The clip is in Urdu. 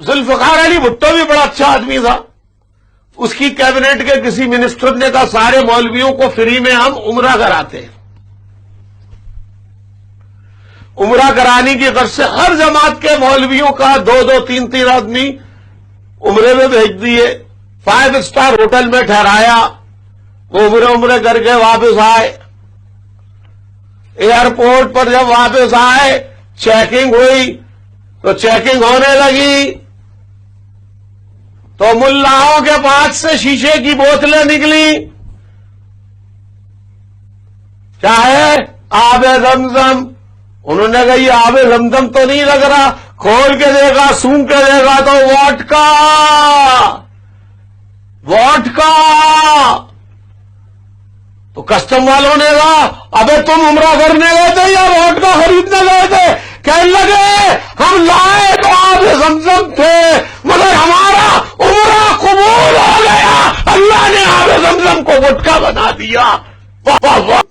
ذوالفقار علی بھٹو بھی بڑا اچھا آدمی تھا. اس کی کیبنٹ کے کسی منسٹر نے کہا سارے مولویوں کو فری میں ہم عمرہ کراتے ہیں. عمرہ کرانے کی غرض سے ہر جماعت کے مولویوں کا 2-2 3-3 آدمی عمرے میں بھیج دیے. 5 اسٹار ہوٹل میں ٹھہرایا. وہ عمرے کر کے واپس آئے. ایئرپورٹ پر جب واپس آئے چیکنگ ہوئی تو چیکنگ ہونے لگی تو ملاؤں کے پاس سے شیشے کی بوتلیں نکلی. کیا ہے؟ آب زمزم. انہوں نے کہا یہ آب زمزم تو نہیں لگ رہا. کھول کے دیکھا, سونگ کے دیکھا تو ووڈکا. تو کسٹم والوں نے کہا ابے تم عمرہ کرنے گئے تھے یا ووڈکا خریدنے گئے تھے؟ کہنے لگے ہم لائے تو آب زمزم تھے مگر ہمارا عمرہ قبول ہو گیا, اللہ نے آب زمزم کو ووڈکا بنا دیا. واہ واہ واہ.